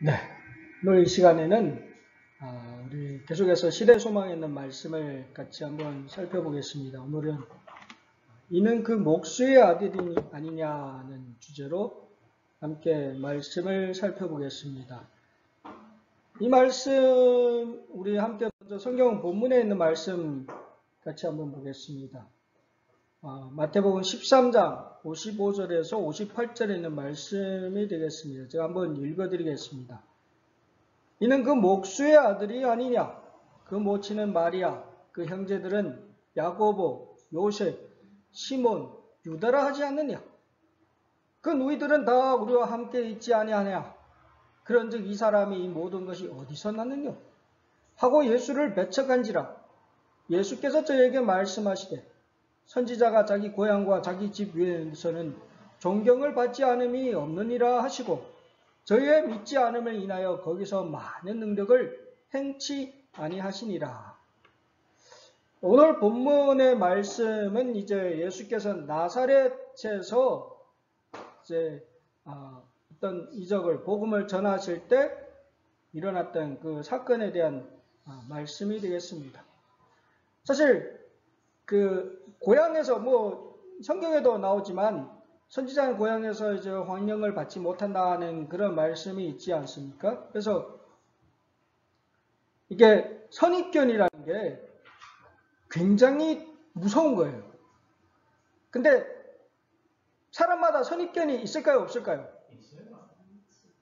네, 오늘 이 시간에는 우리 계속해서 시대 소망에 있는 말씀을 같이 한번 살펴보겠습니다. 오늘은 이는 그 목수의 아들이 아니냐는 주제로 함께 말씀을 살펴보겠습니다. 이 말씀 우리 함께 먼저 성경 본문에 있는 말씀 같이 한번 보겠습니다. 마태복음 13장 55절에서 58절에 있는 말씀이 되겠습니다. 제가 한번 읽어드리겠습니다. 이는 그 목수의 아들이 아니냐? 그 모친은 마리아, 그 형제들은 야고보, 요셉, 시몬, 유다라 하지 않느냐? 그 누이들은 다 우리와 함께 있지 아니하냐? 그런즉 이 사람이 이 모든 것이 어디서 났느냐? 하고 예수를 배척한지라. 예수께서 저에게 말씀하시되 선지자가 자기 고향과 자기 집 위에서는 존경을 받지 않음이 없느니라 하시고 저희의 믿지 않음을 인하여 거기서 많은 능력을 행치 아니하시니라. 오늘 본문의 말씀은 이제 예수께서 나사렛에서 이제 어떤 이적을 복음을 전하실 때 일어났던 그 사건에 대한 말씀이 되겠습니다. 사실 그 고향에서 성경에도 나오지만 선지자는 고향에서 이제 환영을 받지 못한다는 그런 말씀이 있지 않습니까? 그래서 이게 선입견이라는 게 굉장히 무서운 거예요. 근데 사람마다 선입견이 있을까요? 없을까요?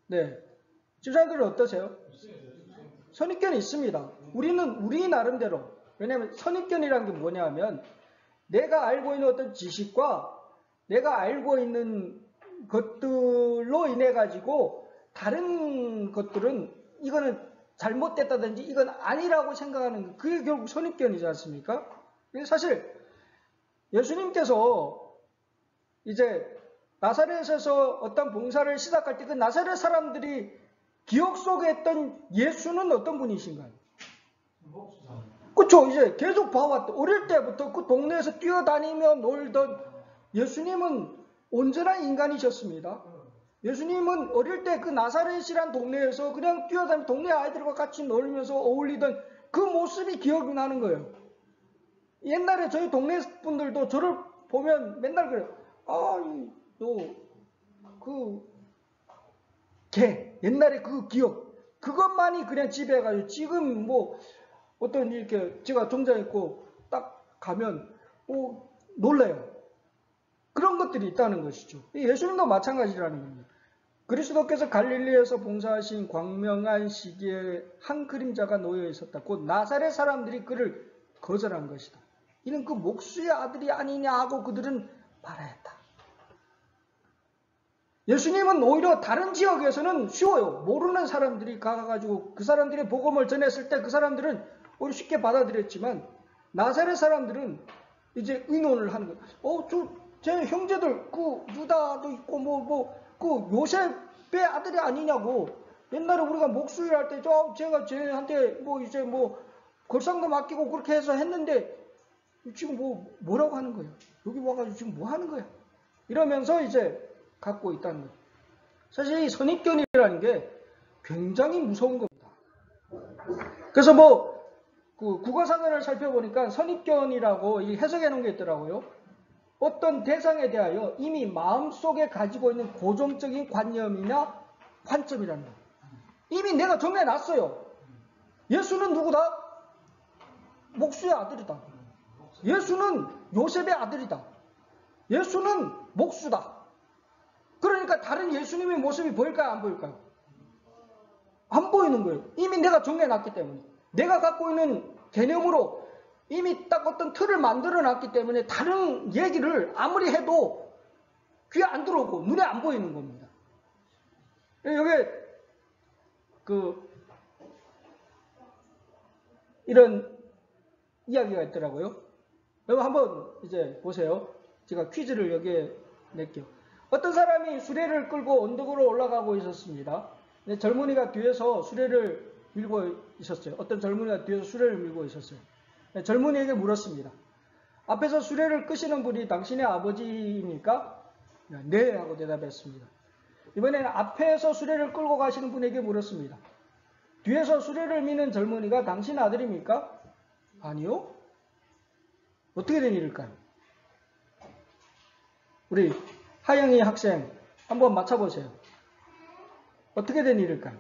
네. 집사님들은 어떠세요? 선입견이 있습니다. 우리 나름대로. 왜냐하면 선입견이라는 게 뭐냐면 내가 알고 있는 어떤 지식과 내가 알고 있는 것들로 인해 가지고 다른 것들은 이거는 잘못됐다든지 이건 아니라고 생각하는 그게 결국 선입견이지 않습니까? 사실 예수님께서 이제 나사렛에서 어떤 봉사를 시작할 때 그 나사렛 사람들이 기억 속에 했던 예수는 어떤 분이신가요? 그렇죠. 이제 계속 봐왔던 어릴 때부터 그 동네에서 뛰어다니며 놀던 예수님은 온전한 인간이셨습니다. 예수님은 어릴 때 그 나사렛이란 동네에서 그냥 뛰어다니며 동네 아이들과 같이 놀면서 어울리던 그 모습이 기억이 나는 거예요. 옛날에 저희 동네 분들도 저를 보면 맨날 그래요. 옛날에 그 기억, 그것만이 그냥 지배해가지고 지금 어떤 이렇게 제가 정장 입고 딱 가면 놀래요. 그런 것들이 있다는 것이죠. 예수님도 마찬가지라는 겁니다. 그리스도께서 갈릴리에서 봉사하신 광명한 시기에 한 그림자가 놓여 있었다. 곧 나사렛 사람들이 그를 거절한 것이다. 이는 그 목수의 아들이 아니냐 하고 그들은 말하였다. 예수님은 오히려 다른 지역에서는 쉬워요. 모르는 사람들이 가가지고 그 사람들이 복음을 전했을 때 그 사람들은 오히려 쉽게 받아들였지만 나사렛 사람들은 이제 의논을 하는 거예요. 제 형제들 그 유다도 있고 그 요셉의 아들이 아니냐고. 옛날에 우리가 목수일 할 때 제가 쟤한테 걸상도 맡기고 그렇게 해서 했는데 지금 뭐라고 하는 거예요? 여기 와가지고 지금 뭐 하는 거야? 이러면서 이제 갖고 있다는 거예요. 사실 이 선입견이라는 게 굉장히 무서운 겁니다. 그래서 그 국어사전을 살펴보니까 선입견이라고 해석해 놓은 게 있더라고요. 어떤 대상에 대하여 이미 마음속에 가지고 있는 고정적인 관념이나 관점이라는 거예요. 이미 내가 정해놨어요. 예수는 누구다? 목수의 아들이다. 예수는 요셉의 아들이다. 예수는 목수다. 그러니까 다른 예수님의 모습이 보일까요? 안 보일까요? 안 보이는 거예요. 이미 내가 정해놨기 때문에. 내가 갖고 있는 개념으로 이미 딱 어떤 틀을 만들어놨기 때문에 다른 얘기를 아무리 해도 귀에 안 들어오고 눈에 안 보이는 겁니다. 여기 이런 이야기가 있더라고요. 여러분 한번 이제 보세요. 제가 퀴즈를 여기에 낼게요. 어떤 사람이 수레를 끌고 언덕으로 올라가고 있었습니다. 젊은이가 뒤에서 수레를 밀고 있었어요. 어떤 젊은이가 뒤에서 수레를 밀고 있었어요. 젊은이에게 물었습니다. 앞에서 수레를 끄시는 분이 당신의 아버지입니까? 네 하고 대답했습니다. 이번에는 앞에서 수레를 끌고 가시는 분에게 물었습니다. 뒤에서 수레를 미는 젊은이가 당신 아들입니까? 아니요. 어떻게 된 일일까요? 우리 하영이 학생 한번 맞춰보세요. 어떻게 된 일일까요?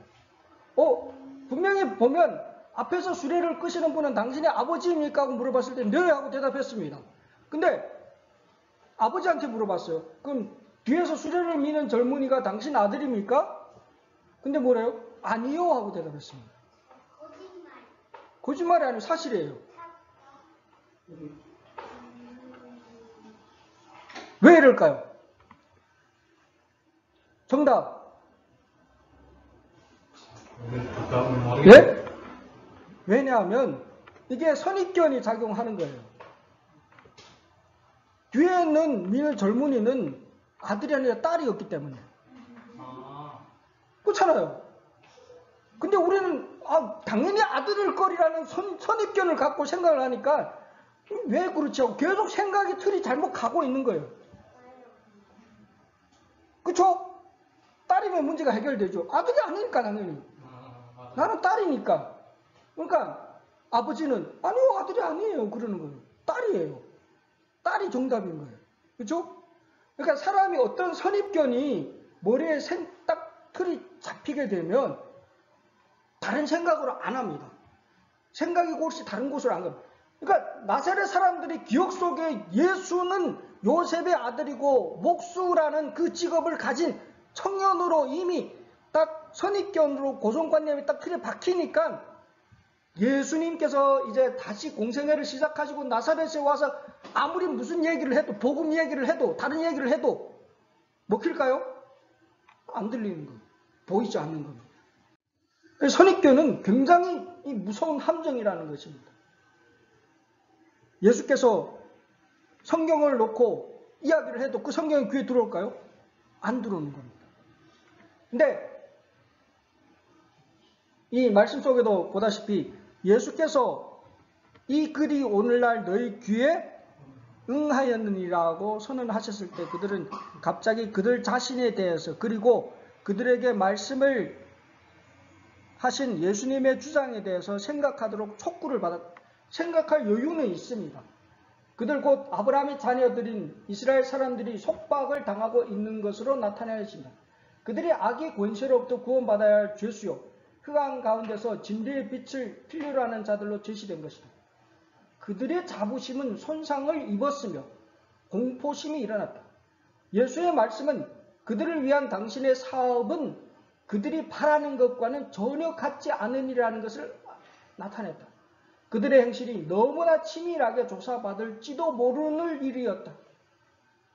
분명히 보면 앞에서 수레를 끄시는 분은 당신의 아버지입니까? 하고 물어봤을 때 네 하고 대답했습니다. 근데 아버지한테 물어봤어요. 그럼 뒤에서 수레를 미는 젊은이가 당신 아들입니까? 근데 뭐래요? 아니요 하고 대답했습니다. 거짓말이 아니고 사실이에요. 왜 이럴까요? 정답. 예? 왜냐하면 이게 선입견이 작용하는 거예요. 뒤에 있는 미는 젊은이는 아들이 아니라 딸이었기 때문에. 그렇잖아요. 근데 우리는 당연히 아들일 거리라는 선입견을 갖고 생각을 하니까 왜 그렇지 하고 계속 생각이 틀이 잘못 가고 있는 거예요. 그렇죠? 딸이면 문제가 해결되죠. 아들이 아니니까 당연히. 나는 딸이니까. 그러니까 아버지는 아니요 아들이 아니에요 그러는 거예요. 딸이에요. 딸이 정답인 거예요. 그렇죠? 그러니까 사람이 어떤 선입견이 머리에 딱 틀이 잡히게 되면 다른 생각으로 안 합니다. 생각이 혹시 다른 곳으로 안 갑니다. 그러니까 나사렛 사람들이 기억 속에 예수는 요셉의 아들이고 목수라는 그 직업을 가진 청년으로 이미 딱 선입견으로 고정관념이 딱 틀에 박히니까 예수님께서 이제 다시 공생애를 시작하시고 나사렛에 와서 아무리 무슨 얘기를 해도 복음 얘기를 해도 다른 얘기를 해도 먹힐까요? 안 들리는 거예요. 보이지 않는 겁니다. 선입견은 굉장히 무서운 함정이라는 것입니다. 예수께서 성경을 놓고 이야기를 해도 그 성경이 귀에 들어올까요? 안 들어오는 겁니다. 근데 이 말씀 속에도 보다시피 예수께서 이 글이 오늘날 너희 귀에 응하였느니라고 선언하셨을 때 그들은 갑자기 그들 자신에 대해서 그리고 그들에게 말씀을 하신 예수님의 주장에 대해서 생각하도록 촉구를 생각할 여유는 있습니다. 그들 곧 아브라함의 자녀들인 이스라엘 사람들이 속박을 당하고 있는 것으로 나타내십니다. 그들이 악의 권세로부터 구원받아야 할 죄수요 흑암 가운데서 진리의 빛을 필요로 하는 자들로 제시된 것이다. 그들의 자부심은 손상을 입었으며 공포심이 일어났다. 예수의 말씀은 그들을 위한 당신의 사업은 그들이 바라는 것과는 전혀 같지 않으니라는 것을 나타냈다. 그들의 행실이 너무나 치밀하게 조사받을지도 모르는 일이었다.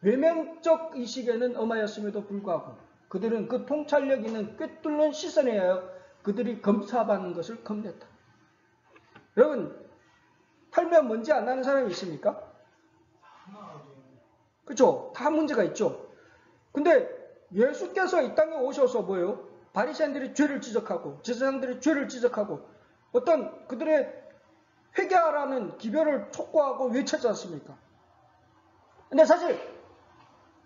외면적 의식에는 엄하였음에도 불구하고 그들은 그 통찰력 있는 꿰뚫는 시선에 의하여 그들이 검사받는 것을 겁냈다. 여러분, 털면 먼지 안 나는 사람이 있습니까? 그렇죠? 다 문제가 있죠. 근데 예수께서 이 땅에 오셔서 뭐예요? 바리새인들이 죄를 지적하고 제사장들이 죄를 지적하고 어떤 그들의 회개하라는 기별을 촉구하고 외쳤지 않습니까? 근데 사실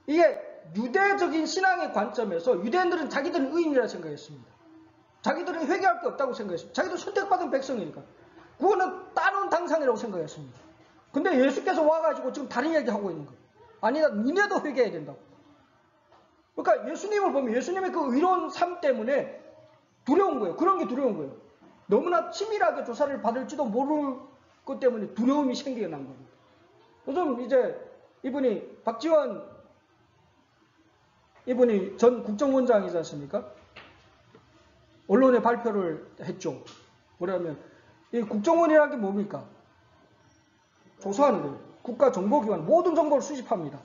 이게 유대적인 신앙의 관점에서 유대인들은 자기들은 의인이라 생각했습니다. 자기들은 회개할 게 없다고 생각했습니다. 자기들 선택받은 백성이니까. 그거는 따놓은 당상이라고 생각했습니다. 근데 예수께서 와가지고 지금 다른 얘기하고 있는 거예요. 아니다, 니네도 회개해야 된다고. 그러니까 예수님을 보면 예수님의 그 의로운 삶 때문에 두려운 거예요. 그런 게 두려운 거예요. 너무나 치밀하게 조사를 받을지도 모를 것 때문에 두려움이 생기게 난 겁니다. 요즘 이제 이분이 박지원 이분이 전 국정원장이지 않습니까? 언론에 발표를 했죠. 뭐냐면 이 국정원이라는 게 뭡니까? 조사하는 거예요. 국가정보기관 모든 정보를 수집합니다.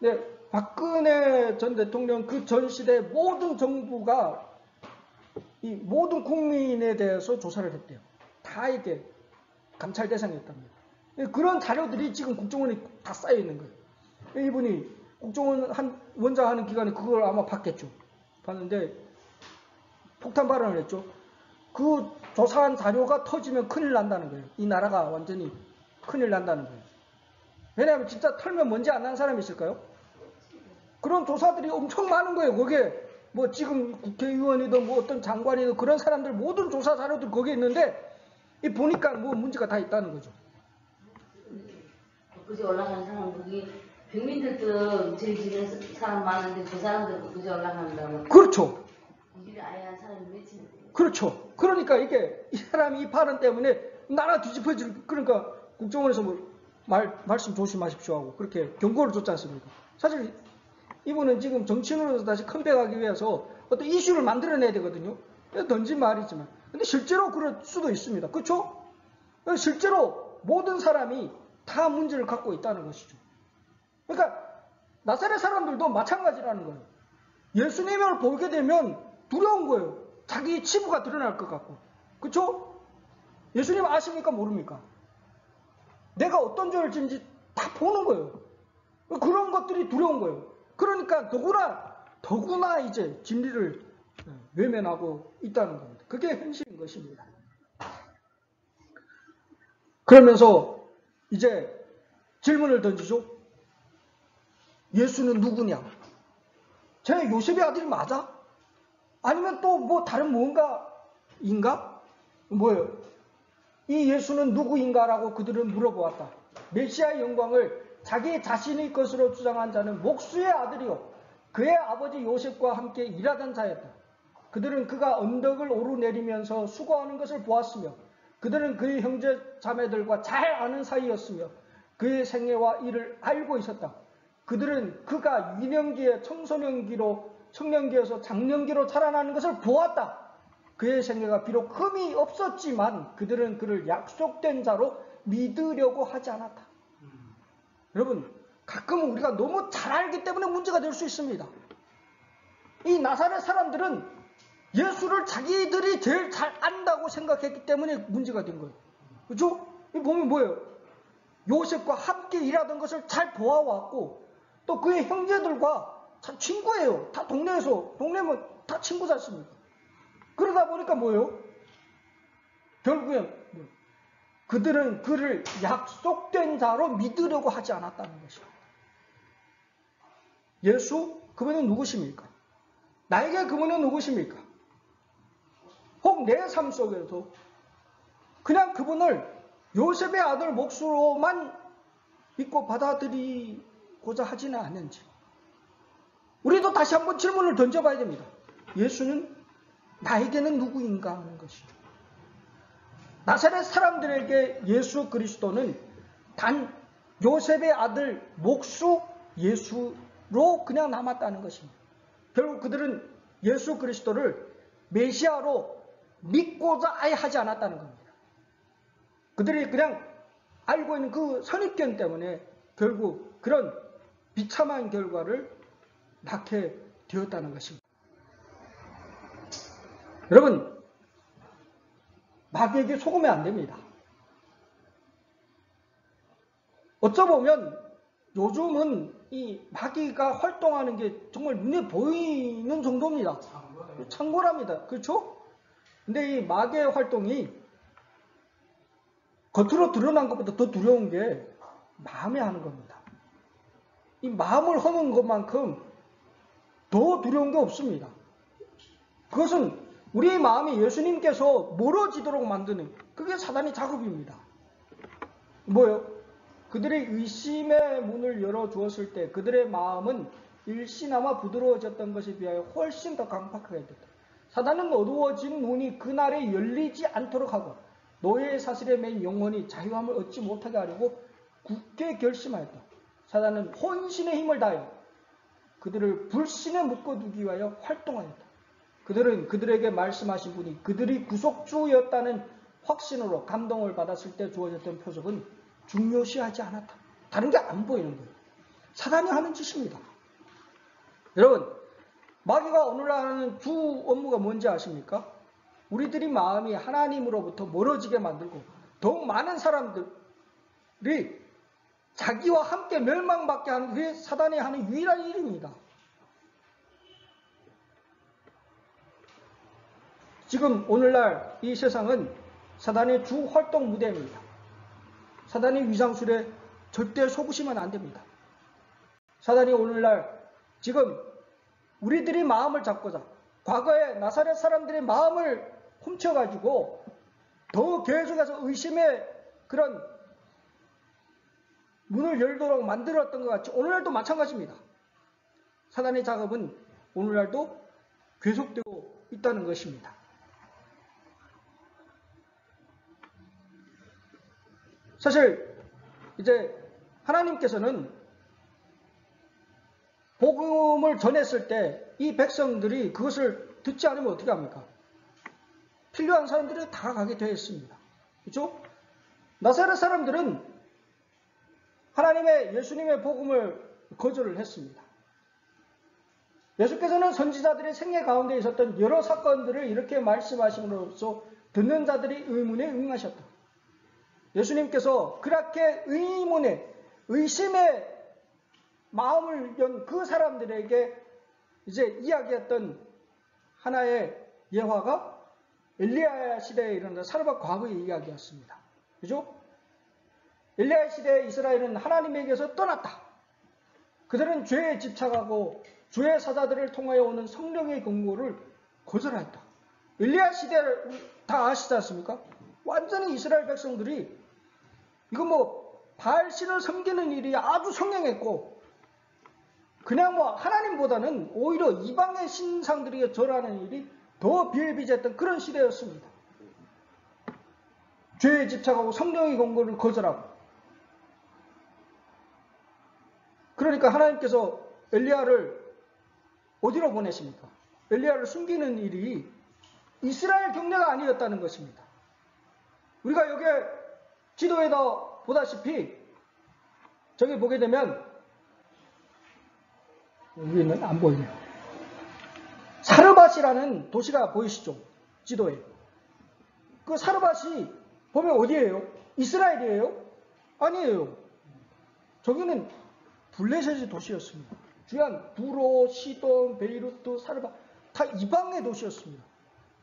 근데 박근혜 전 대통령 그 전 시대 모든 정부가 이 모든 국민에 대해서 조사를 했대요. 다 이렇게 감찰 대상이었답니다. 그런 자료들이 지금 국정원에 다 쌓여 있는 거예요. 이분이 국정원 원장 하는 기관에 그걸 아마 봤겠죠. 봤는데 폭탄 발언을 했죠. 그 조사한 자료가 터지면 큰일 난다는 거예요. 이 나라가 완전히 큰일 난다는 거예요. 왜냐하면 진짜 털면 먼지 안 나는 사람이 있을까요? 그런 조사들이 엄청 많은 거예요. 거기에 뭐 지금 국회의원이든 뭐 어떤 장관이든 그런 사람들 모든 조사 자료들 거기에 있는데 이 보니까 뭐 문제가 다 있다는 거죠. 그제 올라가는 사람들이 백민들도 제일 주변에 사람 많은데 그 사람들 그제 올라간다고. 그렇죠. 일을 아예 한 사람이 외치는 거예요. 그렇죠. 그러니까 이게 이 사람이 이 발언 때문에 나라 뒤집어질, 그러니까 국정원에서 뭐 말씀 조심하십시오 하고 그렇게 경고를 줬지 않습니까? 사실 이분은 지금 정치인으로서 다시 컴백하기 위해서 어떤 이슈를 만들어내야 되거든요. 던진 말이지만. 근데 실제로 그럴 수도 있습니다. 그렇죠? 실제로 모든 사람이 다 문제를 갖고 있다는 것이죠. 그러니까 나사렛 사람들도 마찬가지라는 거예요. 예수님을 보게 되면 두려운 거예요. 자기 치부가 드러날 것 같고. 그렇죠? 예수님 아십니까? 모릅니까? 내가 어떤 죄를 짓는지 다 보는 거예요. 그런 것들이 두려운 거예요. 그러니까 더구나 이제 진리를 외면하고 있다는 겁니다. 그게 현실인 것입니다. 그러면서 이제 질문을 던지죠. 예수는 누구냐? 쟤 요셉의 아들이 맞아? 아니면 또 뭐 다른 무언가인가? 뭐예요? 이 예수는 누구인가라고 그들은 물어보았다. 메시아의 영광을 자기 자신의 것으로 주장한 자는 목수의 아들이요 그의 아버지 요셉과 함께 일하던 자였다. 그들은 그가 언덕을 오르내리면서 수고하는 것을 보았으며 그들은 그의 형제 자매들과 잘 아는 사이였으며 그의 생애와 일을 알고 있었다. 그들은 그가 유년기에 청년기에서 장년기로 자라나는 것을 보았다. 그의 생애가 비록 흠이 없었지만 그들은 그를 약속된 자로 믿으려고 하지 않았다. 여러분, 가끔 우리가 너무 잘 알기 때문에 문제가 될 수 있습니다. 이 나사렛 사람들은 예수를 자기들이 제일 잘 안다고 생각했기 때문에 문제가 된 거예요. 그렇죠? 이 보면 뭐예요? 요셉과 함께 일하던 것을 잘 보아왔고 또 그의 형제들과 참 친구예요. 다 동네면 다 친구 샀습니다. 그러다 보니까 뭐예요? 결국엔 그들은 그를 약속된 자로 믿으려고 하지 않았다는 것이에요. 예수? 그분은 누구십니까? 나에게 그분은 누구십니까? 혹 내 삶 속에서 그냥 그분을 요셉의 아들 몫으로만 믿고 받아들이고자 하지는 않는지 우리도 다시 한번 질문을 던져봐야 됩니다. 예수는 나에게는 누구인가 하는 것이죠. 나사렛 사람들에게 예수 그리스도는 단 요셉의 아들 목수 예수로 그냥 남았다는 것입니다. 결국 그들은 예수 그리스도를 메시아로 믿고자 아예 하지 않았다는 겁니다. 그들이 그냥 알고 있는 그 선입견 때문에 결국 그런 비참한 결과를 낳게 되었다는 것입니다. 여러분, 마귀에게 속으면 안 됩니다. 어쩌보면 요즘은 이 마귀가 활동하는 게 정말 눈에 보이는 정도입니다. 창궐합니다. 그렇죠? 근데 이 마귀의 활동이 겉으로 드러난 것보다 더 두려운 게 마음에 하는 겁니다. 이 마음을 허는 것만큼 더 두려운 게 없습니다. 그것은 우리의 마음이 예수님께서 멀어지도록 만드는 그게 사단의 작업입니다. 뭐예요? 그들의 의심의 문을 열어주었을 때 그들의 마음은 일시나마 부드러워졌던 것에 비하여 훨씬 더 강팍하게 됐다. 사단은 어두워진 눈이 그날에 열리지 않도록 하고 노예의 사슬에 맨 영혼이 자유함을 얻지 못하게 하려고 굳게 결심하였다. 사단은 혼신의 힘을 다하여 그들을 불신에 묶어두기 위하여 활동하였다. 그들은 그들에게 말씀하신 분이 그들이 구속주였다는 확신으로 감동을 받았을 때 주어졌던 표적은 중요시하지 않았다. 다른 게 안 보이는 거예요. 사단이 하는 짓입니다. 여러분, 마귀가 오늘날 하는 주 업무가 뭔지 아십니까? 우리들이 마음이 하나님으로부터 멀어지게 만들고 더욱 많은 사람들이 자기와 함께 멸망받게 하는 게 사단이 하는 유일한 일입니다. 지금 오늘날 이 세상은 사단의 주 활동 무대입니다. 사단의 위장술에 절대 속으시면 안 됩니다. 사단이 오늘날 지금 우리들이 마음을 잡고자 과거에 나사렛 사람들의 마음을 훔쳐가지고 더 계속해서 의심의 그런 문을 열도록 만들었던 것 같이 오늘날도 마찬가지입니다. 사단의 작업은 오늘날도 계속되고 있다는 것입니다. 사실 이제 하나님께서는 복음을 전했을 때 이 백성들이 그것을 듣지 않으면 어떻게 합니까? 필요한 사람들이 다 가게 되어 있습니다. 그렇죠? 나사렛 사람들은 하나님의 예수님의 복음을 거절을 했습니다. 예수께서는 선지자들의 생애 가운데 있었던 여러 사건들을 이렇게 말씀하심으로써 듣는 자들이 의문에 응하셨다. 예수님께서 그렇게 의문에 의심의 마음을 연 그 사람들에게 이제 이야기했던 하나의 예화가 엘리야 시대에 일어난 사르밧 과부의 이야기였습니다. 그죠? 엘리야 시대에 이스라엘은 하나님에게서 떠났다. 그들은 죄에 집착하고 주의 사자들을 통하여 오는 성령의 공고를 거절했다. 엘리야 시대를 다 아시지 않습니까? 완전히 이스라엘 백성들이 이거 뭐 바알신을 섬기는 일이 아주 성행했고 그냥 뭐 하나님보다는 오히려 이방의 신상들에게 절하는 일이 더 비일비재했던 그런 시대였습니다. 죄에 집착하고 성령의 공고를 거절하고 그러니까 하나님께서 엘리야를 어디로 보내십니까? 엘리야를 숨기는 일이 이스라엘 경례가 아니었다는 것입니다. 우리가 여기 지도에다 보다시피 저기 보게 되면 여기는 안 보이네요. 사르밧이라는 도시가 보이시죠? 지도에. 그 사르밧이 보면 어디예요? 이스라엘이에요? 아니에요. 저기는 블레셋의 도시였습니다. 주한 두로, 시돈, 베이루트, 사르밧 다 이방의 도시였습니다.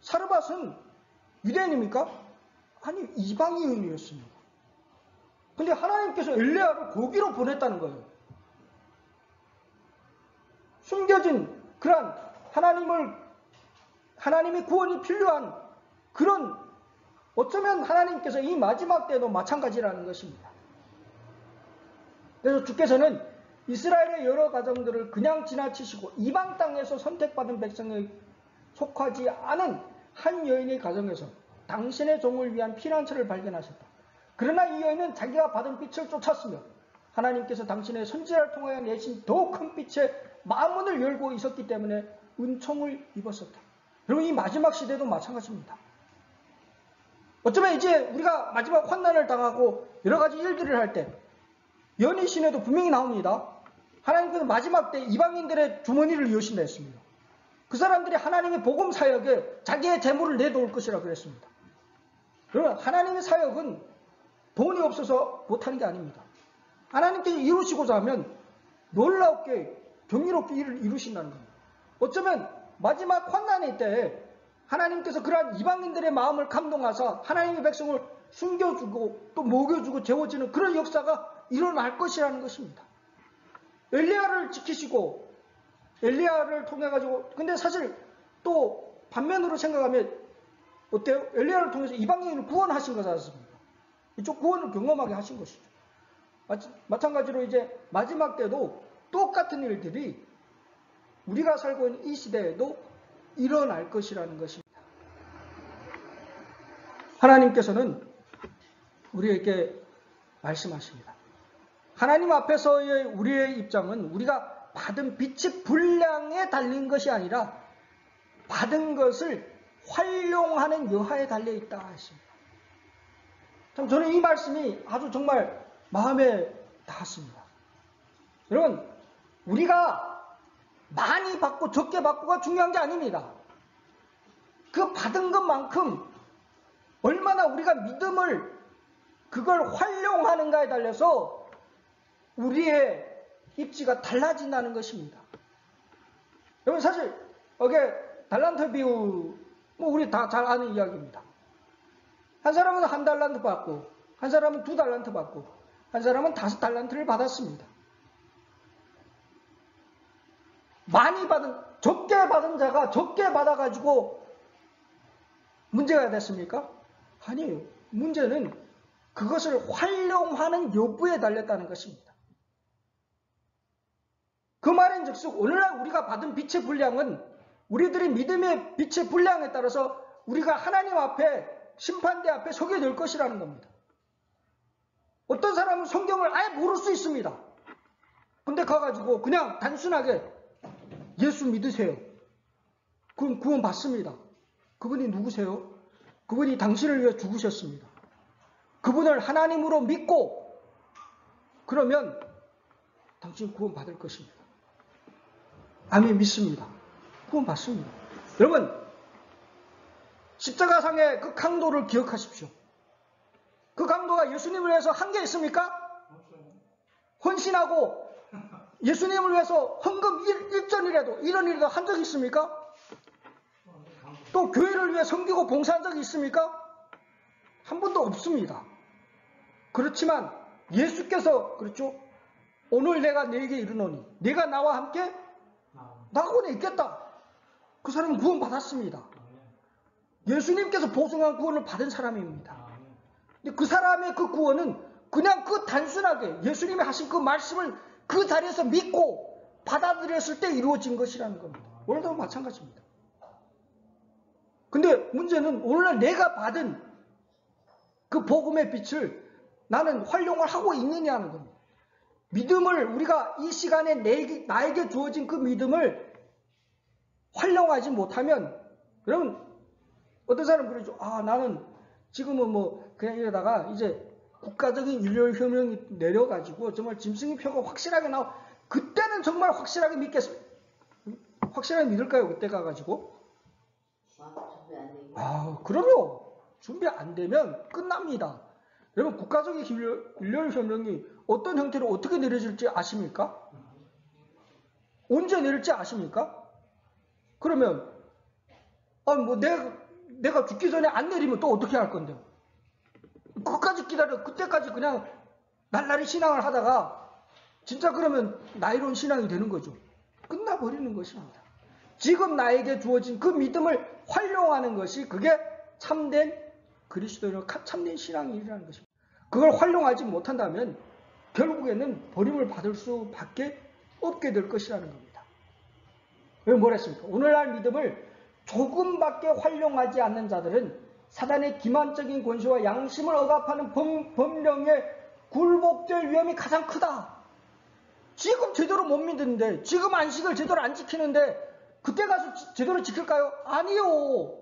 사르밧은 유대인입니까? 아니 이방인이었습니다. 근데 하나님께서 엘리야를 거기로 보냈다는 거예요. 숨겨진 그런 하나님의 구원이 필요한 그런 어쩌면 하나님께서 이 마지막 때도 마찬가지라는 것입니다. 그래서 주께서는 이스라엘의 여러 가정들을 그냥 지나치시고 이방 땅에서 선택받은 백성에 속하지 않은 한 여인의 가정에서 당신의 종을 위한 피난처를 발견하셨다. 그러나 이 여인은 자기가 받은 빛을 쫓았으며 하나님께서 당신의 선지자를 통하여 내신 더 큰 빛의 마음문을 열고 있었기 때문에 은총을 입었었다. 여러분 이 마지막 시대도 마찬가지입니다. 어쩌면 이제 우리가 마지막 환난을 당하고 여러 가지 일들을 할 때 연희 신에도 분명히 나옵니다. 하나님께서 마지막 때 이방인들의 주머니를 여신다 했습니다. 그 사람들이 하나님의 복음 사역에 자기의 재물을 내놓을 것이라고 그랬습니다. 그러면 하나님의 사역은 돈이 없어서 못하는 게 아닙니다. 하나님께서 이루시고자 하면 놀랍게 경이롭게 일을 이루신다는 겁니다. 어쩌면 마지막 환난의 때에 하나님께서 그러한 이방인들의 마음을 감동하사 하나님의 백성을 숨겨주고 또 먹여주고 재워지는 그런 역사가 일어날 것이라는 것입니다. 엘리야를 지키시고 엘리야를 통해 가지고 근데 사실 또 반면으로 생각하면 어때요? 엘리야를 통해서 이방인을 구원하신 것이 않습니까? 이쪽 구원을 경험하게 하신 것이죠. 마찬가지로 이제 마지막 때도 똑같은 일들이 우리가 살고 있는 이 시대에도 일어날 것이라는 것입니다. 하나님께서는 우리에게 말씀하십니다. 하나님 앞에서의 우리의 입장은 우리가 받은 빛의 분량에 달린 것이 아니라 받은 것을 활용하는 여하에 달려있다 하십니다. 참 저는 이 말씀이 아주 정말 마음에 닿았습니다. 여러분 우리가 많이 받고 적게 받고가 중요한 게 아닙니다. 그 받은 것만큼 얼마나 우리가 믿음을 그걸 활용하는가에 달려서 우리의 입지가 달라진다는 것입니다. 여러분 사실 이게 달란트 비유 뭐 우리 다 잘 아는 이야기입니다. 한 사람은 1달란트 받고 한 사람은 2달란트 받고 한 사람은 5달란트를 받았습니다. 적게 받은 자가 적게 받아가지고 문제가 됐습니까? 아니에요. 문제는 그것을 활용하는 여부에 달렸다는 것입니다. 그 말인즉슨 오늘날 우리가 받은 빛의 분량은 우리들의 믿음의 빛의 분량에 따라서 우리가 하나님 앞에 심판대 앞에 서게 될 것이라는 겁니다. 어떤 사람은 성경을 아예 모를 수 있습니다. 근데 가가지고 그냥 단순하게 예수 믿으세요. 그럼 구원 받습니다. 그분이 누구세요? 그분이 당신을 위해 죽으셨습니다. 그분을 하나님으로 믿고 그러면 당신 구원 받을 것입니다. 아멘, 믿습니다. 구원 받습니다. 여러분, 십자가상의 그 강도를 기억하십시오. 그 강도가 예수님을 위해서 한 게 있습니까? 헌신하고 예수님을 위해서 헌금 1전이라도 1원이라도 한 적이 있습니까? 또 교회를 위해 섬기고 봉사한 적이 있습니까? 한 번도 없습니다. 그렇지만 예수께서 그렇죠? 오늘 내가 너에게 이르노니 내가 나와 함께 나하고는 있겠다. 그 사람은 구원 받았습니다. 예수님께서 보증한 구원을 받은 사람입니다. 근데 그 사람의 그 구원은 그냥 그 단순하게 예수님이 하신 그 말씀을 그 자리에서 믿고 받아들였을 때 이루어진 것이라는 겁니다. 오늘도 마찬가지입니다. 근데 문제는 오늘날 내가 받은 그 복음의 빛을 나는 활용을 하고 있느냐는 겁니다. 믿음을 우리가 이 시간에 나에게 주어진 그 믿음을 활용하지 못하면 여러분 어떤 사람은 그러죠. 나는 지금은 뭐 그냥 이러다가 이제 국가적인 일요일혁명이 내려가지고 정말 짐승의표가 확실하게 그때는 정말 확실하게 믿겠습니다. 확실하게 믿을까요? 그때 가가지고? 그럼요. 준비 안 되면 끝납니다. 여러분 국가적인 일요일혁명이 어떤 형태로 어떻게 내려질지 아십니까? 언제 내릴지 아십니까? 그러면 뭐 내가 죽기 전에 안 내리면 또 어떻게 할 건데요? 그까지 기다려 그때까지 그냥 날라리 신앙을 하다가 진짜 그러면 나이로운 신앙이 되는 거죠. 끝나버리는 것입니다. 지금 나에게 주어진 그 믿음을 활용하는 것이 그게 참된 그리스도인의 참된 신앙이라는 것입니다. 그걸 활용하지 못한다면 결국에는 버림을 받을 수밖에 없게 될 것이라는 겁니다. 왜 뭐랬습니까? 오늘날 믿음을 조금밖에 활용하지 않는 자들은 사단의 기만적인 권세와 양심을 억압하는 법령에 굴복될 위험이 가장 크다. 지금 제대로 못 믿는데 지금 안식을 제대로 안 지키는데 그때 가서 제대로 지킬까요? 아니요.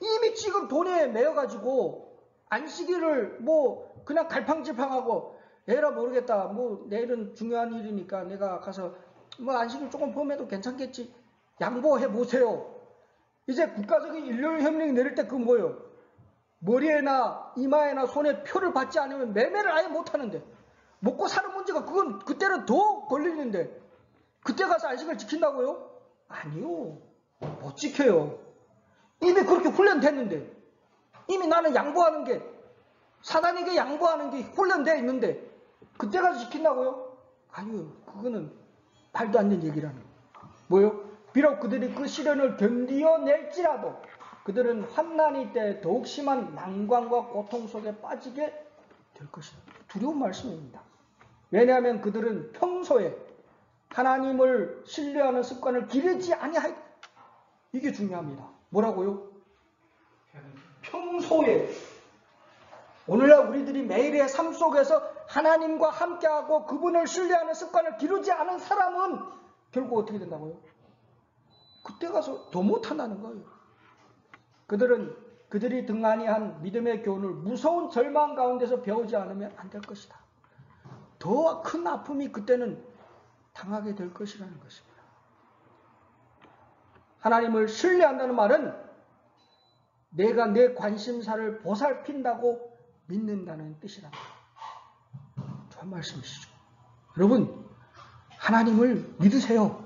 이미 지금 돈에 매여가지고 안식일을 뭐 그냥 갈팡질팡하고 에라 모르겠다. 뭐 내일은 중요한 일이니까 내가 가서 뭐 안식일 조금 범해도 괜찮겠지. 양보해 보세요. 이제 국가적인 일요일혁명이 내릴 때 그건 뭐예요? 머리에나 이마에나 손에 표를 받지 않으면 매매를 아예 못하는데 먹고 사는 문제가 그건 그때는 더 걸리는데 그때 가서 안식을 지킨다고요? 아니요. 못 지켜요. 이미 그렇게 훈련됐는데 이미 나는 양보하는 게 사단에게 양보하는 게 훈련되어 있는데 그때 가서 지킨다고요? 아니요. 그거는 말도 안 되는 얘기라는 거예요. 뭐요? 비록 그들이 그 시련을 견디어낼지라도 그들은 환난이 때 더욱 심한 난관과 고통 속에 빠지게 될 것이다. 두려운 말씀입니다. 왜냐하면 그들은 평소에 하나님을 신뢰하는 습관을 기르지 아니하였다. 이게 중요합니다. 뭐라고요? 평소에 오늘날 우리들이 매일의 삶 속에서 하나님과 함께하고 그분을 신뢰하는 습관을 기르지 않은 사람은 결국 어떻게 된다고요? 그때 가서 더 못한다는 거예요. 그들이 등한히 한 믿음의 교훈을 무서운 절망 가운데서 배우지 않으면 안 될 것이다. 더 큰 아픔이 그때는 당하게 될 것이라는 것입니다. 하나님을 신뢰한다는 말은 내가 내 관심사를 보살핀다고 믿는다는 뜻이랍니다. 좋은 말씀이시죠. 여러분, 하나님을 믿으세요.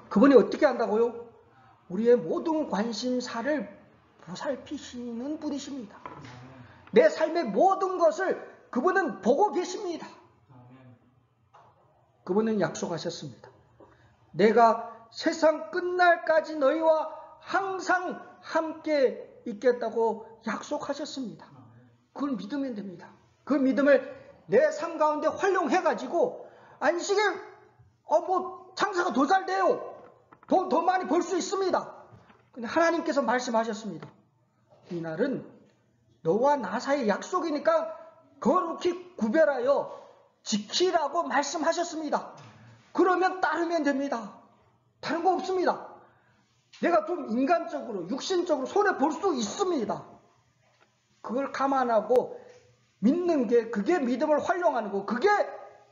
그분이 어떻게 한다고요? 우리의 모든 관심사를 보살피시는 분이십니다. 내 삶의 모든 것을 그분은 보고 계십니다. 그분은 약속하셨습니다. 내가 세상 끝날까지 너희와 항상 함께 있겠다고 약속하셨습니다. 그걸 믿으면 됩니다. 그 믿음을 내 삶 가운데 활용해가지고 안식에 장사가 더 잘 돼요. 더 많이 벌 수 있습니다. 근데 하나님께서 말씀하셨습니다. 이날은 너와 나 사이의 약속이니까 거룩히 구별하여 지키라고 말씀하셨습니다. 그러면 따르면 됩니다. 다른 거 없습니다. 내가 좀 인간적으로 육신적으로 손해 볼 수 있습니다. 그걸 감안하고 믿는 게, 그게 믿음을 활용하는 거, 그게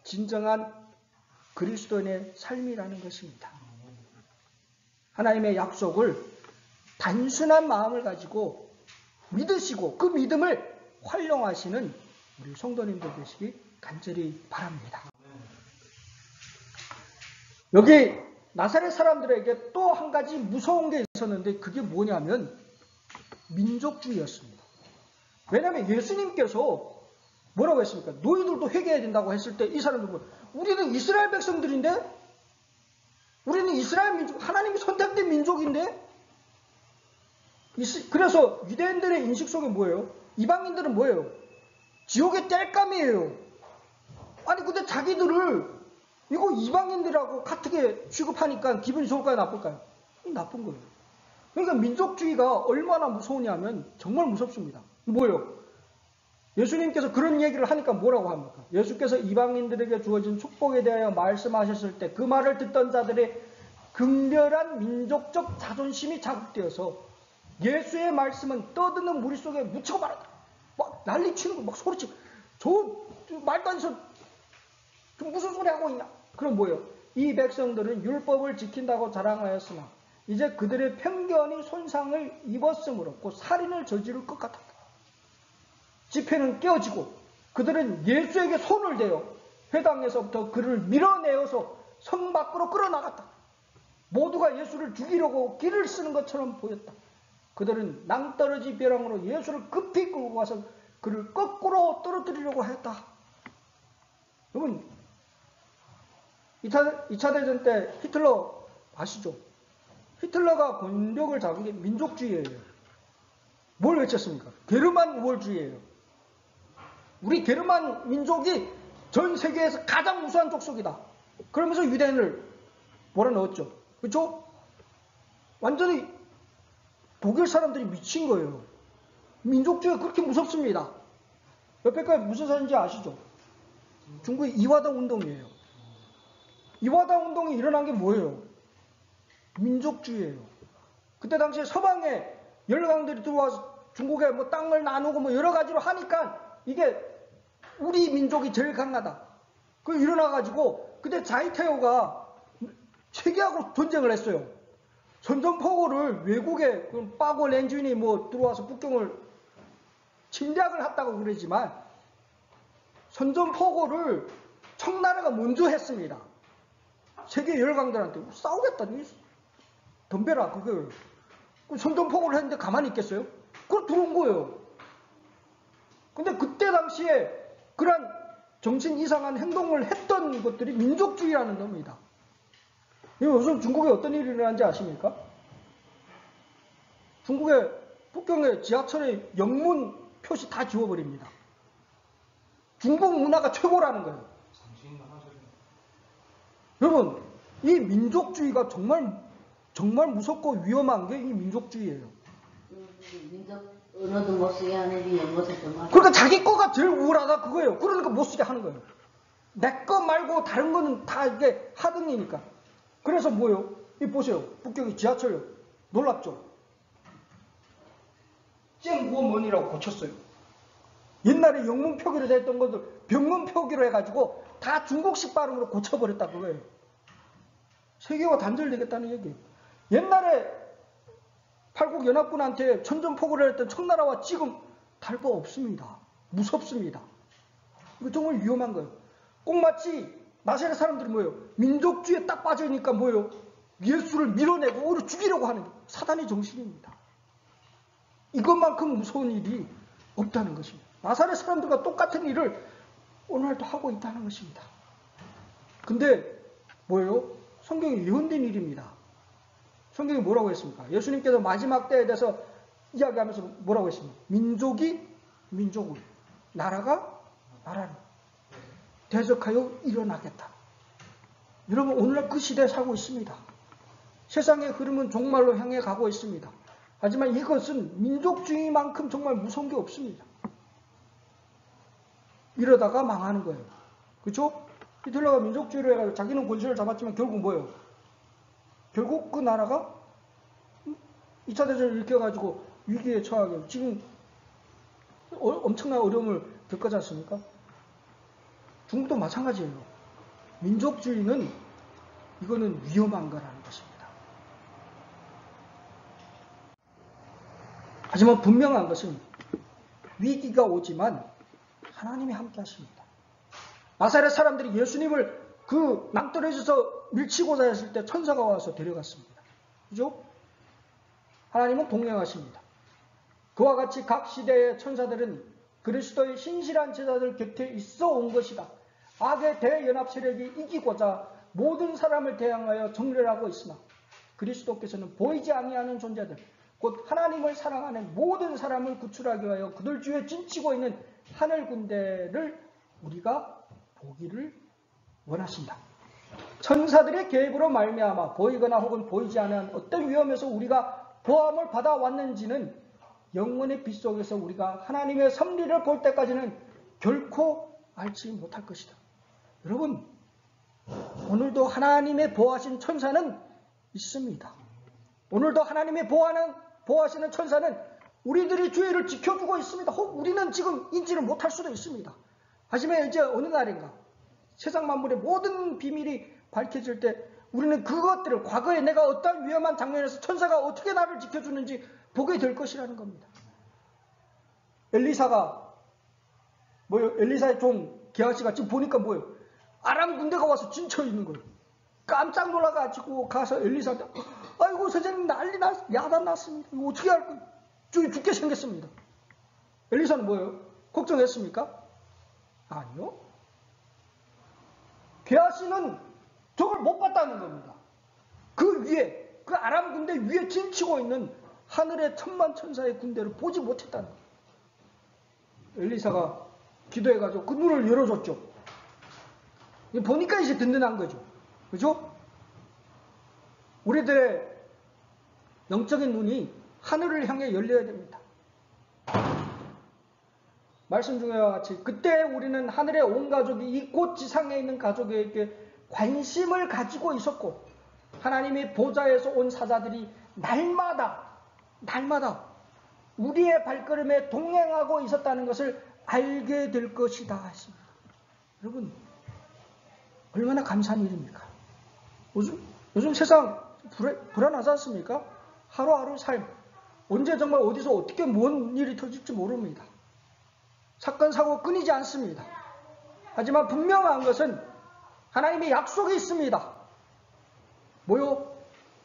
진정한 그리스도인의 삶이라는 것입니다. 하나님의 약속을 단순한 마음을 가지고 믿으시고 그 믿음을 활용하시는 우리 성도님들 되시기 간절히 바랍니다. 여기 나사렛 사람들에게 또 한 가지 무서운 게 있었는데 그게 뭐냐면 민족주의였습니다. 왜냐하면 예수님께서 뭐라고 했습니까? 너희들도 회개해야 된다고 했을 때 이 사람들은 우리는 이스라엘 백성들인데, 우리는 이스라엘 민족, 하나님이 선택된 민족인데, 그래서 유대인들의 인식 속에 뭐예요? 이방인들은 뭐예요? 지옥의 땔감이에요. 아니 근데 자기들을 이거 이방인들하고 같게 취급하니까 기분이 좋을까요? 나쁠까요? 나쁜 거예요. 그러니까 민족주의가 얼마나 무서우냐면 정말 무섭습니다. 뭐예요? 예수님께서 그런 얘기를 하니까 뭐라고 합니까? 예수께서 이방인들에게 주어진 축복에 대하여 말씀하셨을 때 그 말을 듣던 자들의 극렬한 민족적 자존심이 자극되어서 예수의 말씀은 떠드는 무리 속에 묻히고 말았다. 막 난리치는 거, 막 소리치고, 말도 안 해서 무슨 소리 하고 있냐? 그럼 뭐예요? 이 백성들은 율법을 지킨다고 자랑하였으나 이제 그들의 편견이 손상을 입었으므로 곧 살인을 저지를 것 같았다. 지폐는 깨어지고 그들은 예수에게 손을 대어 회당에서부터 그를 밀어내어서 성 밖으로 끌어나갔다. 모두가 예수를 죽이려고 길을 쓰는 것처럼 보였다. 그들은 낭떠러지 벼랑으로 예수를 급히 끌고 가서 그를 거꾸로 떨어뜨리려고 했다. 여러분, 2차 대전 때 히틀러 아시죠? 히틀러가 권력을 잡은 게 민족주의예요. 뭘 외쳤습니까? 게르만 우월주의예요. 우리 게르만 민족이 전 세계에서 가장 우수한 족속이다. 그러면서 유대인을 몰아넣었죠. 그렇죠? 완전히 독일 사람들이 미친 거예요. 민족주의가 그렇게 무섭습니다. 옆에까지 무슨 사인지 아시죠? 중국의 이화당 운동이에요. 이화당 운동이 일어난 게 뭐예요? 민족주의예요. 그때 당시에 서방에 열강들이 들어와서 중국에 뭐 땅을 나누고 뭐 여러 가지로 하니까 이게 우리 민족이 제일 강하다. 그 일어나가지고 그때 자이테오가 세계하고 전쟁을 했어요. 선전포고를 외국에 빠고 렌쥔이 뭐 들어와서 북경을 침략을 했다고 그러지만 선전포고를 청나라가 먼저 했습니다. 세계 열강들한테 싸우겠다. 덤벼라 그걸. 선전포고를 했는데 가만히 있겠어요? 그걸 들어온 거예요. 근데 그때 당시에 그런 정신 이상한 행동을 했던 것들이 민족주의라는 겁니다. 요즘 중국에 어떤 일이 일어난지 아십니까? 중국의 북경의 지하철의 영문 표시 다 지워버립니다. 중국 문화가 최고라는 거예요. 여러분, 이 민족주의가 정말 무섭고 위험한 게 이 민족주의예요. 민족 언어도 못 쓰게 하는 영어도 좀 하고. 그러니까 자기 거가 제일 우월하다 그거예요. 그러니까 못 쓰게 하는 거예요. 내 거 말고 다른 거는 다 이게 하등이니까. 그래서 뭐요? 이 보세요. 북경의 지하철요. 놀랍죠? 쨍구어머니라고 고쳤어요. 옛날에 영문 표기로 됐던 것들 병문 표기로 해가지고 다 중국식 발음으로 고쳐버렸다 그거예요. 세계와 단절되겠다는 얘기예요. 옛날에 팔국연합군한테 천전포고를 했던 청나라와 지금 다를 바 없습니다. 무섭습니다. 이거 정말 위험한 거예요. 꼭 마치 나사렛 사람들이 뭐예요? 민족주의에 딱 빠져있으니까 뭐예요? 예수를 밀어내고 오히려 죽이려고 하는 게 사단의 정신입니다. 이것만큼 무서운 일이 없다는 것입니다. 나사렛 사람들과 똑같은 일을 오늘도 하고 있다는 것입니다. 근데 뭐예요? 성경에 예언된 일입니다. 성경이 뭐라고 했습니까? 예수님께서 마지막 때에 대해서 이야기하면서 뭐라고 했습니까? 민족이 민족을, 나라가 나라를 대적하여 일어나겠다. 여러분, 오늘날 그 시대에 살고 있습니다. 세상의 흐름은 종말로 향해 가고 있습니다. 하지만 이것은 민족주의만큼 정말 무서운 게 없습니다. 이러다가 망하는 거예요. 그렇죠? 히틀러가 민족주의로 해가지고 자기는 권세를 잡았지만 결국 뭐예요? 결국 그 나라가 2차 대전을 일으켜가지고 위기에 처하게 지금 엄청난 어려움을 겪지 않습니까? 중국도 마찬가지예요. 민족주의는 이거는 위험한 거라는 것입니다. 하지만 분명한 것은 위기가 오지만 하나님이 함께 하십니다. 나사렛 사람들이 예수님을 그 낭떠러지에서 밀치고자 했을 때 천사가 와서 데려갔습니다. 그죠? 하나님은 동행하십니다. 그와 같이 각 시대의 천사들은 그리스도의 신실한 제자들 곁에 있어 온 것이다. 악의 대연합 세력이 이기고자 모든 사람을 대항하여 정렬하고 있으나 그리스도께서는 보이지 아니하는 존재들, 곧 하나님을 사랑하는 모든 사람을 구출하기 위하여 그들 주위에 진치고 있는 하늘 군대를 우리가 보기를 원하신다. 천사들의 계획으로 말미암아 보이거나 혹은 보이지 않은 어떤 위험에서 우리가 보함을 받아왔는지는 영원의 빛 속에서 우리가 하나님의 섭리를 볼 때까지는 결코 알지 못할 것이다. 여러분, 오늘도 하나님의 보호하신 천사는 있습니다. 오늘도 하나님의 보호하시는 천사는 우리들의 주의를 지켜주고 있습니다. 혹 우리는 지금 인지를 못할 수도 있습니다. 하지만 이제 어느 날인가 세상 만물의 모든 비밀이 밝혀질 때 우리는 그것들을 과거에 내가 어떤 위험한 장면에서 천사가 어떻게 나를 지켜주는지 보게 될 것이라는 겁니다. 엘리사가 뭐예요? 엘리사의 종 게하시가 지금 보니까 뭐예요? 아람 군대가 와서 진쳐 있는 거예요. 깜짝 놀라가지고 가서 엘리사한테 아이고 선생님 야단 났습니다. 이거 어떻게 할 거예요? 저기 죽게 생겼습니다. 엘리사는 뭐예요? 걱정했습니까? 아니요. 게하시는 저걸 못 봤다는 겁니다. 그 위에 그 아람 군대 위에 진치고 있는 하늘의 천만 천사의 군대를 보지 못했다는 거예요. 엘리사가 기도해가지고 그 눈을 열어줬죠. 보니까 이제 든든한 거죠. 그죠? 우리들의 영적인 눈이 하늘을 향해 열려야 됩니다. 말씀 중에와 같이 그때 우리는 하늘의 온 가족이 이 곧 지상에 있는 가족에게 관심을 가지고 있었고 하나님의 보좌에서 온 사자들이 날마다 우리의 발걸음에 동행하고 있었다는 것을 알게 될 것이다 했습니다. 여러분, 얼마나 감사한 일입니까? 요즘 세상 불안하지 않습니까? 하루하루 삶, 언제 정말 어디서 어떻게 뭔 일이 터질지 모릅니다. 사건, 사고 끊이지 않습니다. 하지만 분명한 것은 하나님의 약속이 있습니다. 뭐요?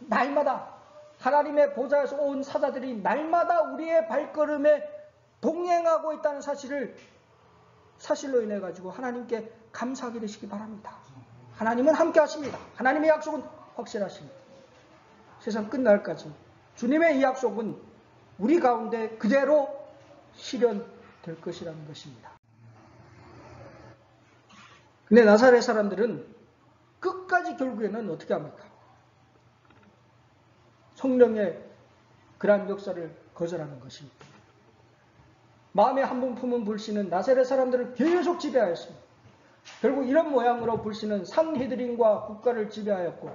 날마다 하나님의 보좌에서 온 사자들이 날마다 우리의 발걸음에 동행하고 있다는 사실로 인해 가지고 하나님께 감사하게 되시기 바랍니다. 하나님은 함께 하십니다. 하나님의 약속은 확실하십니다. 세상 끝날까지 주님의 이 약속은 우리 가운데 그대로 실현될 것이라는 것입니다. 근데 나사렛 사람들은 끝까지 결국에는 어떻게 합니까? 성령의 그러한 역사를 거절하는 것입니다. 마음의 한 번 품은 불신은 나사렛 사람들을 계속 지배하였습니다. 결국 이런 모양으로 불신은 산헤드림과 국가를 지배하였고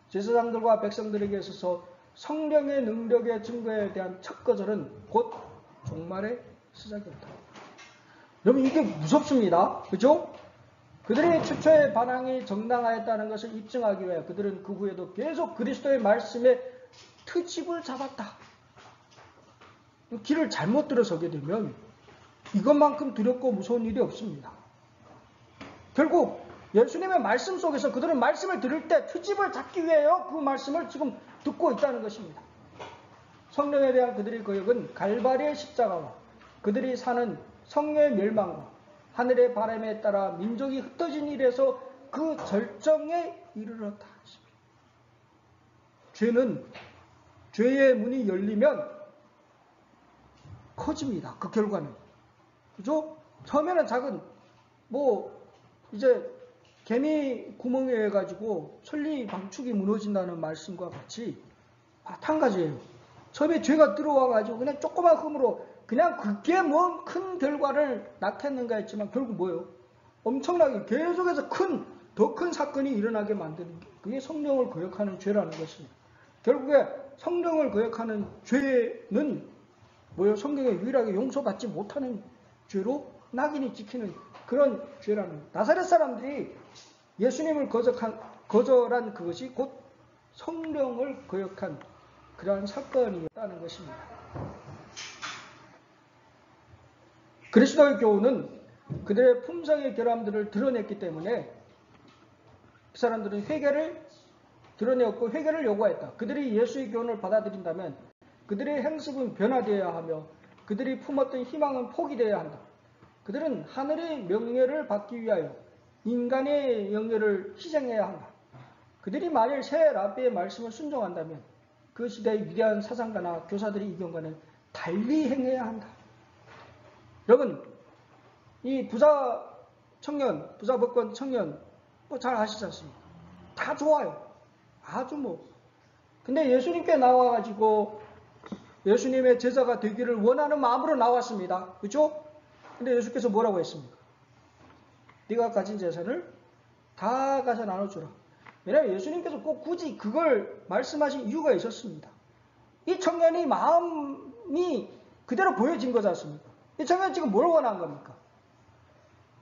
제사장들과 백성들에게 있어서 성령의 능력의 증거에 대한 첫 거절은 곧 종말의 시작이었다. 여러분, 이게 무섭습니다. 그죠? 그들의 최초의 반항이 정당하였다는 것을 입증하기 위해 그들은 그 후에도 계속 그리스도의 말씀에 트집을 잡았다. 길을 잘못 들어서게 되면 이것만큼 두렵고 무서운 일이 없습니다. 결국 예수님의 말씀 속에서 그들은 말씀을 들을 때 트집을 잡기 위해요. 그 말씀을 지금 듣고 있다는 것입니다. 성령에 대한 그들의 거역은 갈바리의 십자가와 그들이 사는 성령의 멸망과 하늘의 바람에 따라 민족이 흩어진 일에서 그 절정에 이르렀다. 죄의 문이 열리면 커집니다. 그 결과는. 그죠? 처음에는 작은, 이제 개미 구멍에 해가지고 천리 방축이 무너진다는 말씀과 같이 마찬가지예요. 처음에 죄가 들어와가지고 그냥 조그만 흠으로 그냥 그게 뭔 큰 결과를 낳겠는가 했지만 결국 뭐예요? 엄청나게 계속해서 더 큰 사건이 일어나게 만드는 게 그게 성령을 거역하는 죄라는 것입니다. 결국에 성령을 거역하는 죄는 뭐예요? 성경에 유일하게 용서받지 못하는 죄로 낙인이 찍히는 그런 죄라는 거예요. 나사렛 사람들이 예수님을 거절한 그것이 곧 성령을 거역한 그러한 사건이었다는 것입니다. 그리스도의 교훈은 그들의 품성의 결함들을 드러냈기 때문에 그 사람들은 회개를 드러내었고 회개를 요구했다. 그들이 예수의 교훈을 받아들인다면 그들의 행습은 변화되어야 하며 그들이 품었던 희망은 포기되어야 한다. 그들은 하늘의 명예를 받기 위하여 인간의 영예를 희생해야 한다. 그들이 만일 새 라비의 말씀을 순종한다면 그 시대의 위대한 사상가나 교사들이 이 경과는 달리 행해야 한다. 여러분, 이 부자 법권 청년 잘 아시지 않습니까? 다 좋아요. 아주 근데 예수님께 나와가지고 예수님의 제자가 되기를 원하는 마음으로 나왔습니다. 그렇죠? 근데 예수께서 뭐라고 했습니까? 네가 가진 재산을 다 가서 나눠주라. 왜냐하면 예수님께서 꼭 굳이 그걸 말씀하신 이유가 있었습니다. 이 청년이 마음이 그대로 보여진 거지 않습니까? 이 청년이 지금 뭘 원한 겁니까?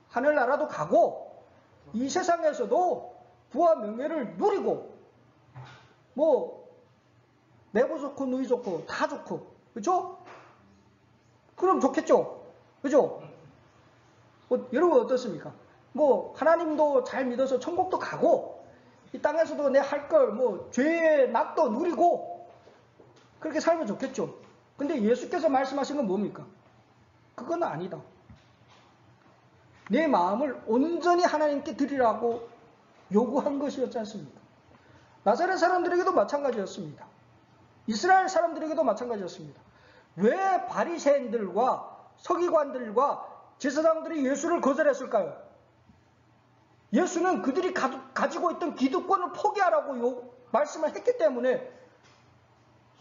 하늘나라도 가고 이 세상에서도 부와 명예를 누리고 내고 좋고 누이 좋고 다 좋고 그렇죠? 그럼 좋겠죠? 그죠? 여러분 어떻습니까? 하나님도 잘 믿어서 천국도 가고 이 땅에서도 내 할 걸 죄의 낙도 누리고 그렇게 살면 좋겠죠? 근데 예수께서 말씀하신 건 뭡니까? 그건 아니다. 내 마음을 온전히 하나님께 드리라고 요구한 것이었지 않습니까? 나사렛 사람들에게도 마찬가지였습니다. 이스라엘 사람들에게도 마찬가지였습니다. 왜 바리새인들과 서기관들과 제사장들이 예수를 거절했을까요? 예수는 그들이 가지고 있던 기득권을 포기하라고 말씀을 했기 때문에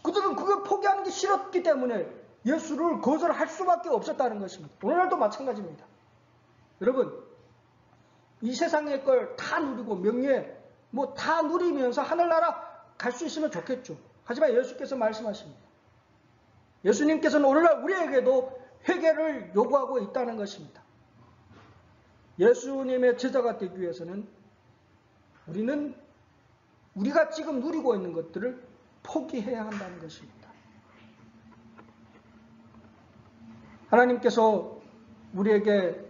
그들은 그걸 포기하는 게 싫었기 때문에 예수를 거절할 수밖에 없었다는 것입니다. 오늘날도 마찬가지입니다. 여러분, 이 세상의 걸 다 누리고 명예 다 누리면서 하늘나라 갈 수 있으면 좋겠죠. 하지만 예수께서 말씀하십니다. 예수님께서는 오늘날 우리에게도 회개를 요구하고 있다는 것입니다. 예수님의 제자가 되기 위해서는 우리가 지금 누리고 있는 것들을 포기해야 한다는 것입니다. 하나님께서 우리에게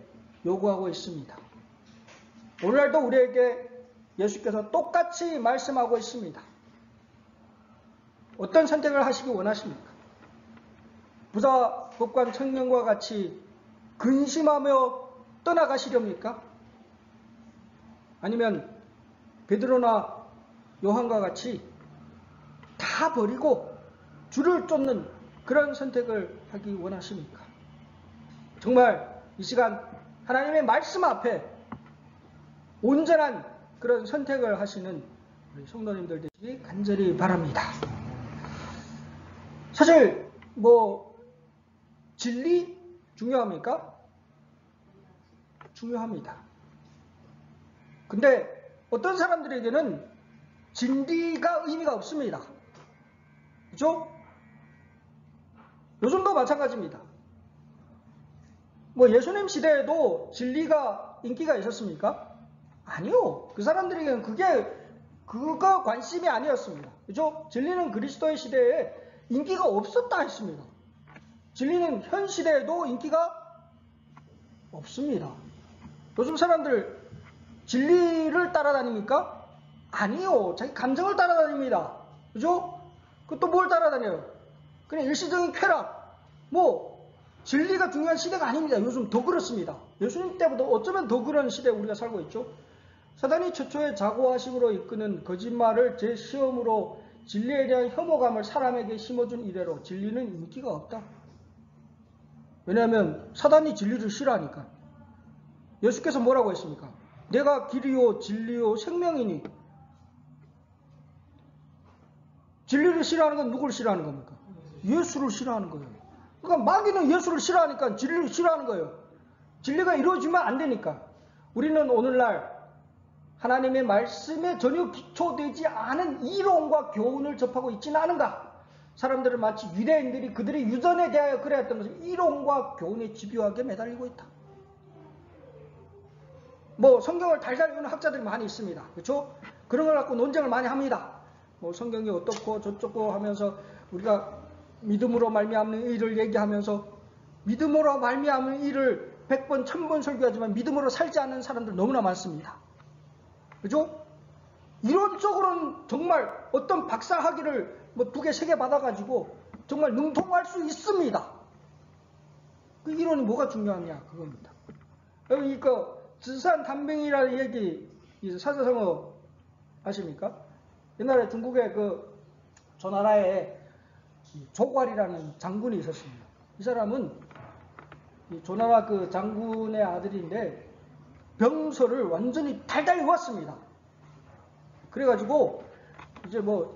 요구하고 있습니다. 오늘날도 우리에게 예수께서 똑같이 말씀하고 있습니다. 어떤 선택을 하시기 원하십니까? 부자 법관 청년과 같이 근심하며 떠나가시렵니까? 아니면 베드로나 요한과 같이 다 버리고 줄을 쫓는 그런 선택을 하기 원하십니까? 정말 이 시간 하나님의 말씀 앞에 온전한 그런 선택을 하시는 우리 성도님들 되시기 간절히 바랍니다. 사실 진리 중요합니까? 중요합니다. 근데 어떤 사람들에게는 진리가 의미가 없습니다. 그렇죠? 요즘도 마찬가지입니다. 예수님 시대에도 진리가 인기가 있었습니까? 아니요. 그 사람들에게는 그거 관심이 아니었습니다. 그죠? 진리는 그리스도의 시대에 인기가 없었다 했습니다. 진리는 현 시대에도 인기가 없습니다. 요즘 사람들 진리를 따라다닙니까? 아니요. 자기 감정을 따라다닙니다. 그죠? 또 뭘 따라다녀요? 그냥 일시적인 쾌락. 진리가 중요한 시대가 아닙니다. 요즘 더 그렇습니다. 예수님 때보다 어쩌면 더 그런 시대에 우리가 살고 있죠. 사단이 최초의 자고하심으로 이끄는 거짓말을 제 시험으로 진리에 대한 혐오감을 사람에게 심어준 이래로 진리는 인기가 없다. 왜냐하면 사단이 진리를 싫어하니까. 예수께서 뭐라고 했습니까? 내가 길이요 진리요 생명이니. 진리를 싫어하는 건 누구를 싫어하는 겁니까? 예수를 싫어하는 거예요. 그러니까 마귀는 예수를 싫어하니까 진리를 싫어하는 거예요. 진리가 이루어지면 안 되니까. 우리는 오늘날 하나님의 말씀에 전혀 기초되지 않은 이론과 교훈을 접하고 있지는 않은가? 사람들은 마치 유대인들이 그들의 유전에 대하여 그래왔던 것을 이론과 교훈에 집요하게 매달리고 있다. 뭐 성경을 달달 외우는 학자들이 많이 있습니다. 그렇죠? 그런 걸 갖고 논쟁을 많이 합니다. 뭐 성경이 어떻고 저쩌고 하면서 우리가 믿음으로 말미암는 의를 얘기하면서 믿음으로 말미암는 의를 100번, 1000번 설교하지만 믿음으로 살지 않는 사람들 너무나 많습니다. 그죠? 이론적으로는 정말 어떤 박사 학위를 뭐 2개, 3개 받아가지고 정말 능통할 수 있습니다. 그 이론이 뭐가 중요하냐 그겁니다. 여기 그 지산단명이라는 얘기 사자성어 아십니까? 옛날에 중국의 그 조나라에 조괄이라는 장군이 있었습니다. 이 사람은 조나라 그 장군의 아들인데 병서를 완전히 달달 외웠습니다. 그래가지고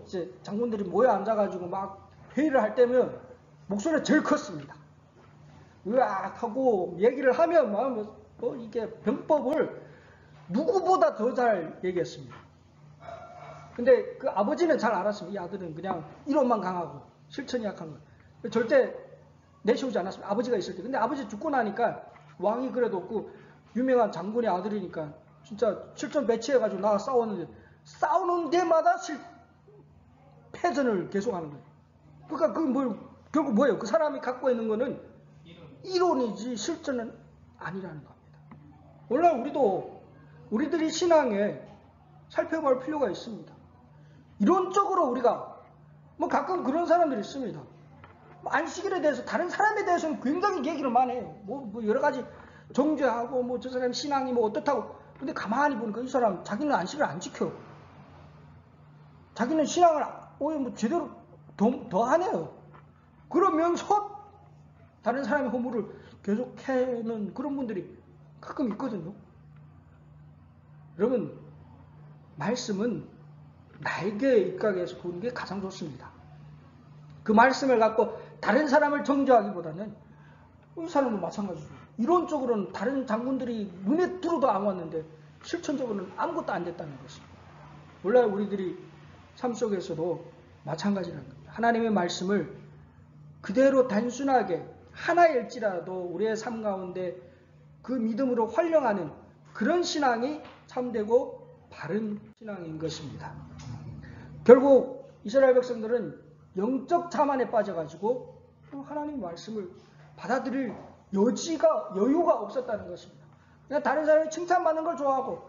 이제 장군들이 모여 앉아가지고 막 회의를 할 때면 목소리가 제일 컸습니다. 으악 하고 얘기를 하면 막 이게 병법을 누구보다 더 잘 얘기했습니다. 근데 그 아버지는 잘 알았습니다. 이 아들은 그냥 이론만 강하고 실천이 약한 거. 절대 내세우지 않았습니다. 아버지가 있을 때. 근데 아버지 죽고 나니까 왕이 그래도 없고 유명한 장군의 아들이니까 진짜 실전 배치해가지고 나가 싸웠는데 싸우는 데마다 패전을 계속하는 거예요. 그러니까 결국 뭐예요? 그 사람이 갖고 있는 거는 이론이지 실전은 아니라는 겁니다. 오늘날 우리들이 신앙에 살펴볼 필요가 있습니다. 이론적으로 우리가 뭐 가끔 그런 사람들이 있습니다. 안식일에 대해서 다른 사람에 대해서는 굉장히 얘기를 많이 해요. 뭐 여러 가지 정죄하고 뭐 저 사람 신앙이 뭐 어떻다고. 근데 가만히 보니까 이 사람 자기는 안식일을 안 지켜. 자기는 신앙을 뭐 제대로 더 하네요. 그러면서 다른 사람의 허물을 계속 해는 그런 분들이 가끔 있거든요. 여러분, 말씀은 나에게 입각해서 보는 게 가장 좋습니다. 그 말씀을 갖고 다른 사람을 정죄하기보다는 이 사람도 마찬가지죠. 이론적으로는 다른 장군들이 눈에 들어도 안 왔는데 실천적으로는 아무것도 안 됐다는 것입니다. 원래 우리들이 삶 속에서도 마찬가지라는 겁니다. 하나님의 말씀을 그대로 단순하게 하나일지라도 우리의 삶 가운데 그 믿음으로 활용하는 그런 신앙이 참되고 바른 신앙인 것입니다. 결국 이스라엘 백성들은 영적 자만에 빠져가지고 하나님의 말씀을 받아들일 여유가 없었다는 것입니다. 그냥 다른 사람이 칭찬받는 걸 좋아하고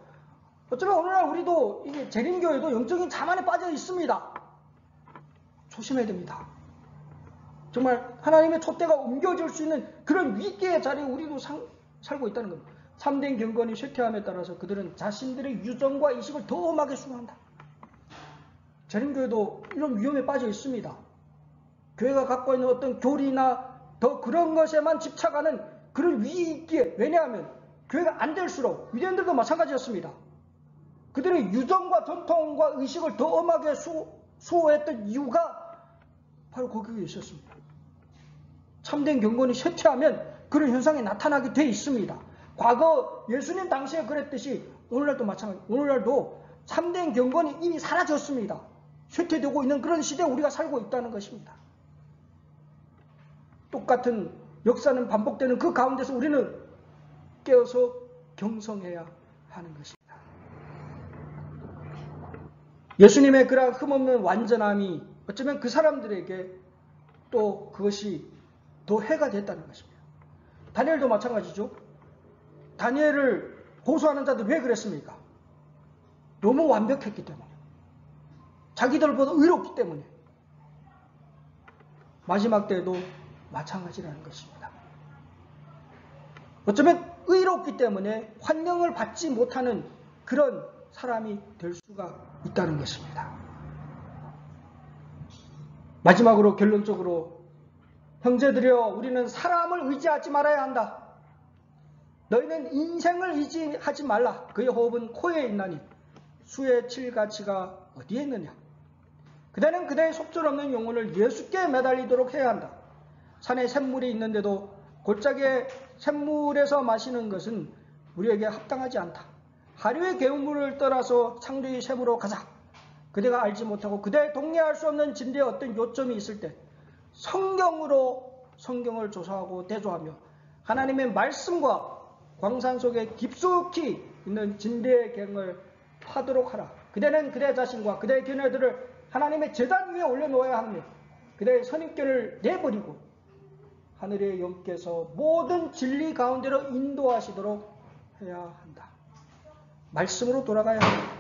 어쩌면 오늘날 우리도 이게 재림교회도 영적인 자만에 빠져 있습니다. 조심해야 됩니다. 정말 하나님의 촛대가 옮겨질 수 있는 그런 위기의 자리에 우리도 살고 있다는 겁니다. 참된 경건이 쇠퇴함에 따라서 그들은 자신들의 유정과 이식을 더 험하게 수행한다. 재림교회도 이런 위험에 빠져 있습니다. 교회가 갖고 있는 어떤 교리나 더 그런 것에만 집착하는 그런 위기에, 왜냐하면 교회가 안 될수록 유대인들도 마찬가지였습니다. 그들의 유정과 전통과 의식을 더 엄하게 수호했던 이유가 바로 거기에 있었습니다. 참된 경건이 쇠퇴하면 그런 현상이 나타나게 돼 있습니다. 과거 예수님 당시에 그랬듯이 오늘날도 마찬가지. 오늘날도 참된 경건이 이미 사라졌습니다. 쇠퇴되고 있는 그런 시대에 우리가 살고 있다는 것입니다. 똑같은 역사는 반복되는 그 가운데서 우리는 깨어서 경성해야 하는 것입니다. 예수님의 그러한 흠없는 완전함이 어쩌면 그 사람들에게 또 그것이 더 해가 됐다는 것입니다. 다니엘도 마찬가지죠. 다니엘을 고소하는 자들 왜 그랬습니까? 너무 완벽했기 때문에. 자기들보다 의롭기 때문에. 마지막 때에도 마찬가지라는 것입니다. 어쩌면 의롭기 때문에 환영을 받지 못하는 그런 사람이 될 수가 있다는 것입니다. 마지막으로 결론적으로 형제들이여 우리는 사람을 의지하지 말아야 한다. 너희는 인생을 의지하지 말라. 그의 호흡은 코에 있나니 수의 칠가치가 어디에 있느냐. 그대는 그대의 속절없는 영혼을 예수께 매달리도록 해야 한다. 산에 샘물이 있는데도 골짜기에 샘물에서 마시는 것은 우리에게 합당하지 않다. 하류의 개울물을 떠나서 창조의 샘으로 가자. 그대가 알지 못하고 그대의 동의할 수 없는 진리에 어떤 요점이 있을 때 성경으로 성경을 조사하고 대조하며 하나님의 말씀과 광산 속에 깊숙이 있는 진리의 갱을 하도록 하라. 그대는 그대 자신과 그대의 견해들을 하나님의 제단 위에 올려놓아야 하며 그대의 선입견을 내버리고 하늘의 영께서 모든 진리 가운데로 인도하시도록 해야 한다. 말씀으로 돌아가야 한다.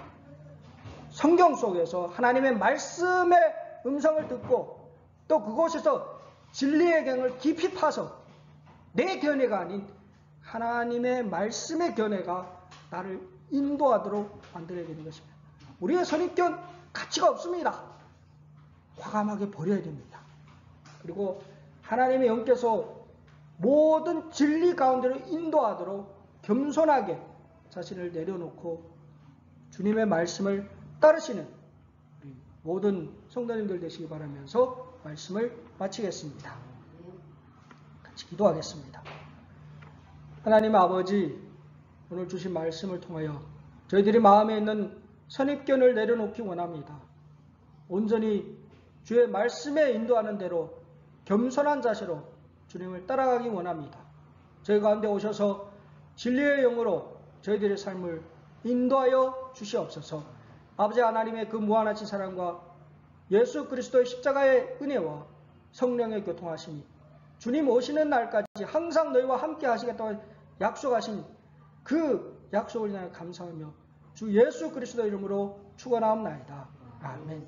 성경 속에서 하나님의 말씀의 음성을 듣고 또 그곳에서 진리의 갱을 깊이 파서 내 견해가 아닌 하나님의 말씀의 견해가 나를 인도하도록 만들어야 되는 것입니다. 우리의 선입견 가치가 없습니다. 과감하게 버려야 됩니다. 그리고 하나님의 영께서 모든 진리 가운데로 인도하도록 겸손하게 자신을 내려놓고 주님의 말씀을 따르시는 모든 성도님들 되시기 바라면서 말씀을 마치겠습니다. 같이 기도하겠습니다. 하나님 아버지, 오늘 주신 말씀을 통하여 저희들이 마음에 있는 선입견을 내려놓기 원합니다. 온전히 주의 말씀에 인도하는 대로 겸손한 자세로 주님을 따라가기 원합니다. 저희 가운데 오셔서 진리의 영으로 저희들의 삶을 인도하여 주시옵소서. 아버지 하나님의 그 무한하신 사랑과 예수 그리스도의 십자가의 은혜와 성령의 교통하심이 주님 오시는 날까지 항상 너희와 함께 하시겠다고 약속하신 그 약속을 인하여 감사하며 주 예수 그리스도 이름으로 축원하옵나이다. 아멘.